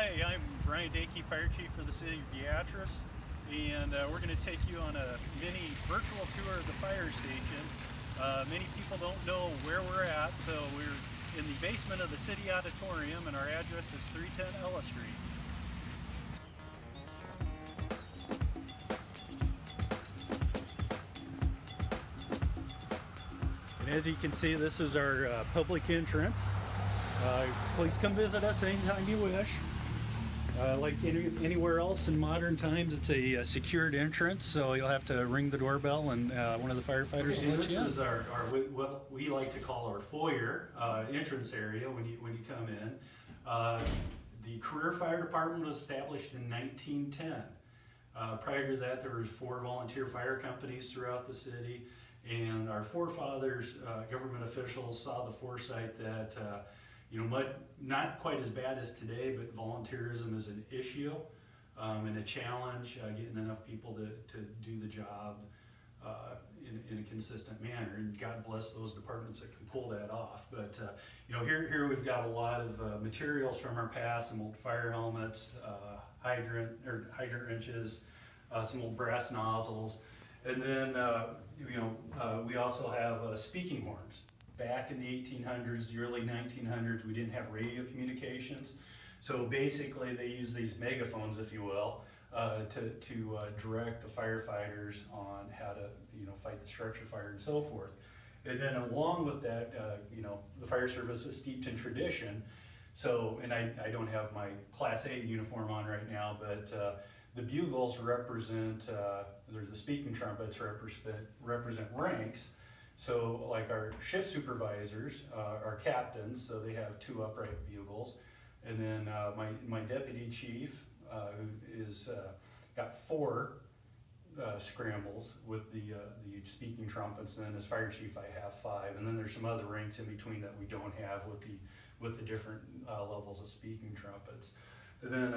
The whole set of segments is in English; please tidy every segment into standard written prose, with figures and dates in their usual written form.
Hi, I'm Brian Dakey, Fire Chief for the City of Beatrice, and we're going to take you on a mini virtual tour of the fire station. Many people don't know where we're at, so we're in the basement of the City Auditorium, and our address is 310 Ella Street. And as you can see, this is our public entrance. Please come visit us anytime you wish. Like anywhere else in modern times, it's a secured entrance, so you'll have to ring the doorbell and one of the firefighters will let you in. This is our what we like to call our foyer entrance area when you come in. The career fire department was established in 1910. Prior to that, there were 4 volunteer fire companies throughout the city, and our forefathers, government officials, saw the foresight that not quite as bad as today, but volunteerism is an issue and a challenge, getting enough people to do the job in a consistent manner. And God bless those departments that can pull that off. But here we've got a lot of materials from our past: some old fire helmets, hydrant wrenches, some old brass nozzles, and then we also have speaking horns. Back in the 1800s, the early 1900s, we didn't have radio communications. So basically they use these megaphones, if you will, to direct the firefighters on how to fight the structure fire and so forth. And then along with that, the fire service is steeped in tradition. So, and I don't have my Class A uniform on right now, but the bugles represent, the speaking trumpets represent ranks. So like our shift supervisors are captains, so they have 2 upright bugles. And then my deputy chief, who is got 4 scrambles with the speaking trumpets, and then as fire chief I have 5. And then there's some other ranks in between that we don't have with the different levels of speaking trumpets. And then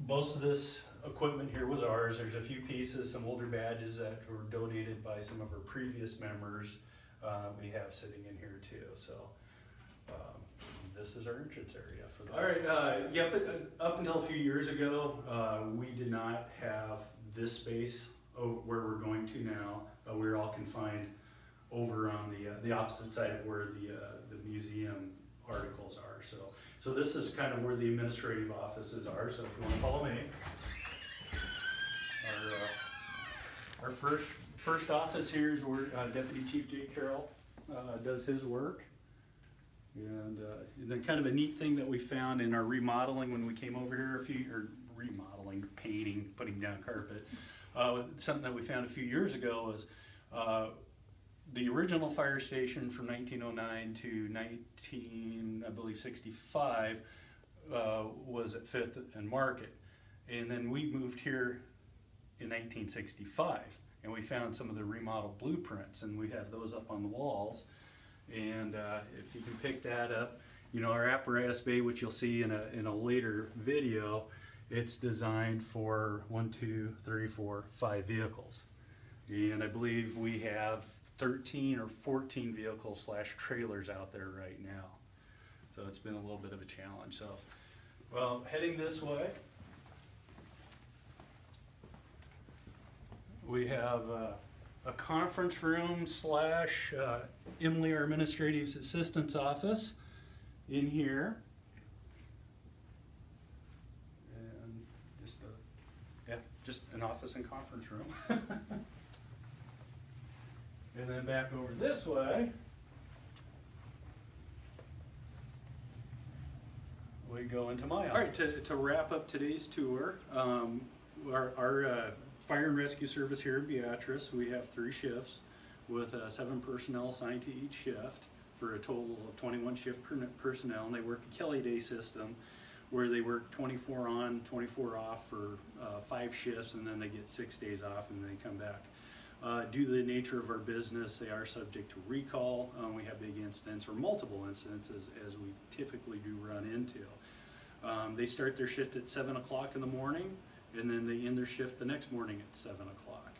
most of this equipment here was ours. There's a few pieces, some older badges that were donated by some of our previous members we have sitting in here too. So this is our entrance area for that. All right, up until a few years ago, we did not have this space where we're going to now. We were all confined over on the opposite side of where the museum articles are. So this is kind of where the administrative offices are. So if you want to follow me, our first office here is where Deputy Chief Jay Carroll does his work. And then kind of a neat thing that we found in our remodeling when we came over here remodeling, painting, putting down carpet. Something that we found a few years ago was the original fire station from 1909 to 65 was at 5th and Market. And then we moved here in 1965, and we found some of the remodeled blueprints, and we have those up on the walls. And if you can pick that up, our apparatus bay, which you'll see in a later video, it's designed for 1, 2, 3, 4, 5 vehicles. And I believe we have 13 or 14 vehicles / trailers out there right now. So it's been a little bit of a challenge. So, well, heading this way, we have a conference room / Emily, our administrative assistant's office in here. And just an office and conference room. And then back over this way, we go into my office. All right, to wrap up today's tour, our fire and rescue service here in Beatrice, we have 3 shifts with 7 personnel assigned to each shift for a total of 21 shift personnel, and they work a Kelly Day system where they work 24 on, 24 off for 5 shifts, and then they get 6 days off and they come back. Due to the nature of our business, they are subject to recall. We have big incidents or multiple incidents as we typically do run into. They start their shift at 7 o'clock in the morning, and then they end their shift the next morning at 7 o'clock.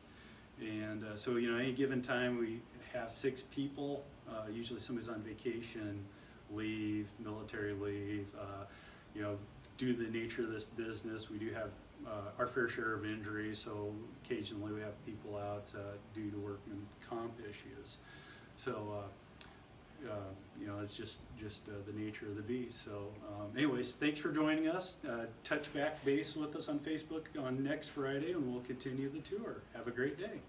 And so any given time we have 6 people, usually somebody's on vacation, leave, military leave, due to the nature of this business, we do have our fair share of injuries, so occasionally we have people out due to workman comp issues. So, it's just the nature of the beast. So, anyways, thanks for joining us. Touch back base with us on Facebook on next Friday, and we'll continue the tour. Have a great day.